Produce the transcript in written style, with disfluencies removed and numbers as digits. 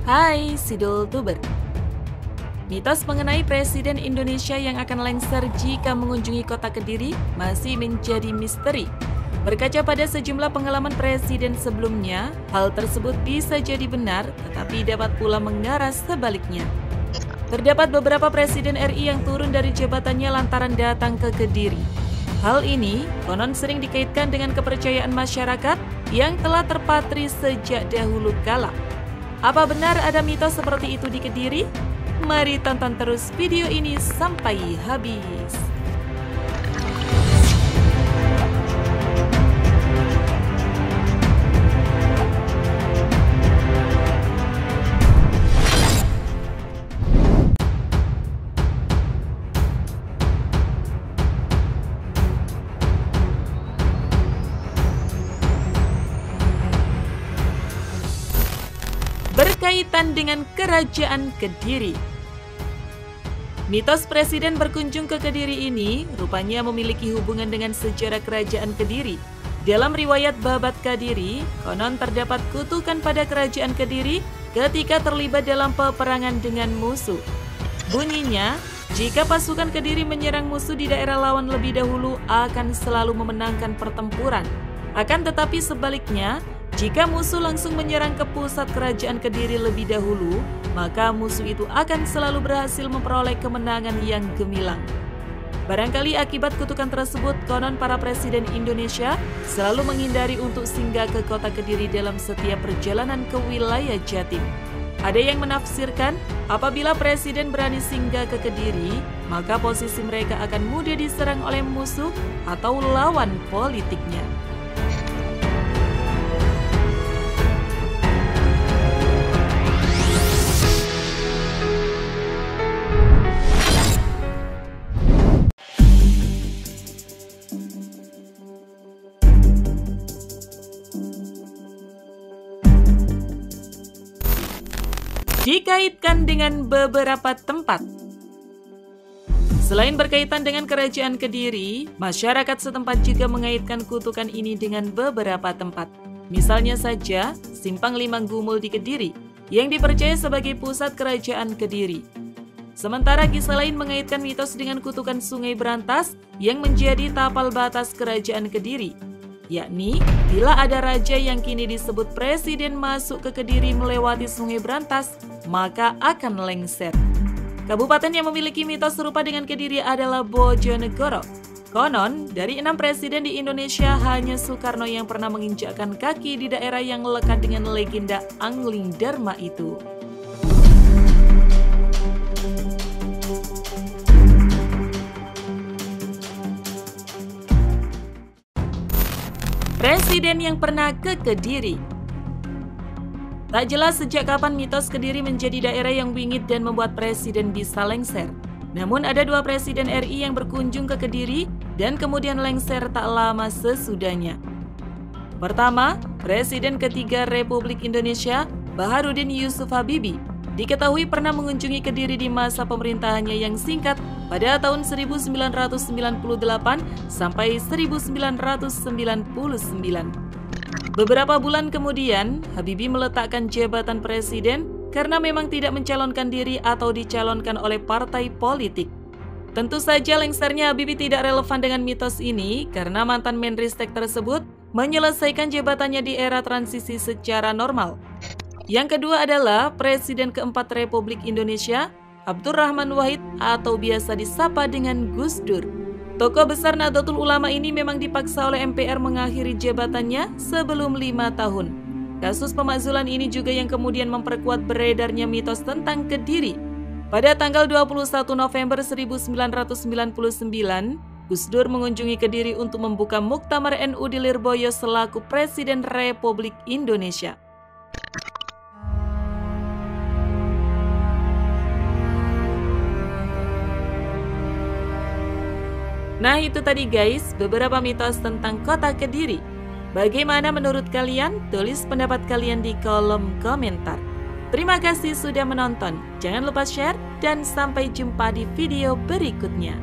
Hai Sidul Tuber. Mitos mengenai Presiden Indonesia yang akan lengser jika mengunjungi kota Kediri masih menjadi misteri. Berkaca pada sejumlah pengalaman presiden sebelumnya, hal tersebut bisa jadi benar, tetapi dapat pula mengarah sebaliknya. Terdapat beberapa presiden RI yang turun dari jabatannya lantaran datang ke Kediri. Hal ini konon sering dikaitkan dengan kepercayaan masyarakat yang telah terpatri sejak dahulu kala. Apa benar ada mitos seperti itu di Kediri? Mari tonton terus video ini sampai habis. Berkaitan dengan Kerajaan Kediri. Mitos presiden berkunjung ke Kediri ini rupanya memiliki hubungan dengan sejarah Kerajaan Kediri. Dalam riwayat Babat Kadiri, konon terdapat kutukan pada Kerajaan Kediri ketika terlibat dalam peperangan dengan musuh. Bunyinya, jika pasukan Kediri menyerang musuh di daerah lawan lebih dahulu akan selalu memenangkan pertempuran. Akan tetapi sebaliknya, jika musuh langsung menyerang ke pusat Kerajaan Kediri lebih dahulu, maka musuh itu akan selalu berhasil memperoleh kemenangan yang gemilang. Barangkali akibat kutukan tersebut, konon para presiden Indonesia selalu menghindari untuk singgah ke kota Kediri dalam setiap perjalanan ke wilayah Jatim. Ada yang menafsirkan, apabila presiden berani singgah ke Kediri, maka posisi mereka akan mudah diserang oleh musuh atau lawan politiknya. Dikaitkan dengan beberapa tempat. Selain berkaitan dengan Kerajaan Kediri, masyarakat setempat juga mengaitkan kutukan ini dengan beberapa tempat. Misalnya saja, Simpang Limang Gumul di Kediri, yang dipercaya sebagai pusat Kerajaan Kediri. Sementara kisah lain mengaitkan mitos dengan kutukan Sungai Brantas yang menjadi tapal batas Kerajaan Kediri. Yakni, bila ada raja yang kini disebut presiden masuk ke Kediri melewati Sungai Brantas, maka akan lengser. Kabupaten yang memiliki mitos serupa dengan Kediri adalah Bojonegoro. Konon, dari 6 presiden di Indonesia, hanya Soekarno yang pernah menginjakkan kaki di daerah yang lekat dengan legenda Angling Dharma itu. Presiden yang pernah ke Kediri. Tak jelas sejak kapan mitos Kediri menjadi daerah yang bingit dan membuat presiden bisa lengser. Namun ada 2 presiden RI yang berkunjung ke Kediri dan kemudian lengser tak lama sesudahnya. Pertama, Presiden ketiga Republik Indonesia, Baharudin Yusuf Habibie, diketahui pernah mengunjungi Kediri di masa pemerintahannya yang singkat pada tahun 1998 sampai 1999. Beberapa bulan kemudian, Habibie meletakkan jabatan presiden karena memang tidak mencalonkan diri atau dicalonkan oleh partai politik. Tentu saja lengsernya Habibie tidak relevan dengan mitos ini karena mantan Menristek tersebut menyelesaikan jabatannya di era transisi secara normal. Yang kedua adalah Presiden keempat Republik Indonesia, Abdurrahman Wahid atau biasa disapa dengan Gus Dur. Tokoh besar Nahdlatul Ulama ini memang dipaksa oleh MPR mengakhiri jabatannya sebelum 5 tahun. Kasus pemakzulan ini juga yang kemudian memperkuat beredarnya mitos tentang Kediri. Pada tanggal 21 November 1999, Gus Dur mengunjungi Kediri untuk membuka Muktamar NU di Lirboyo selaku Presiden Republik Indonesia. Nah itu tadi guys, beberapa mitos tentang kota Kediri. Bagaimana menurut kalian? Tulis pendapat kalian di kolom komentar. Terima kasih sudah menonton. Jangan lupa share dan sampai jumpa di video berikutnya.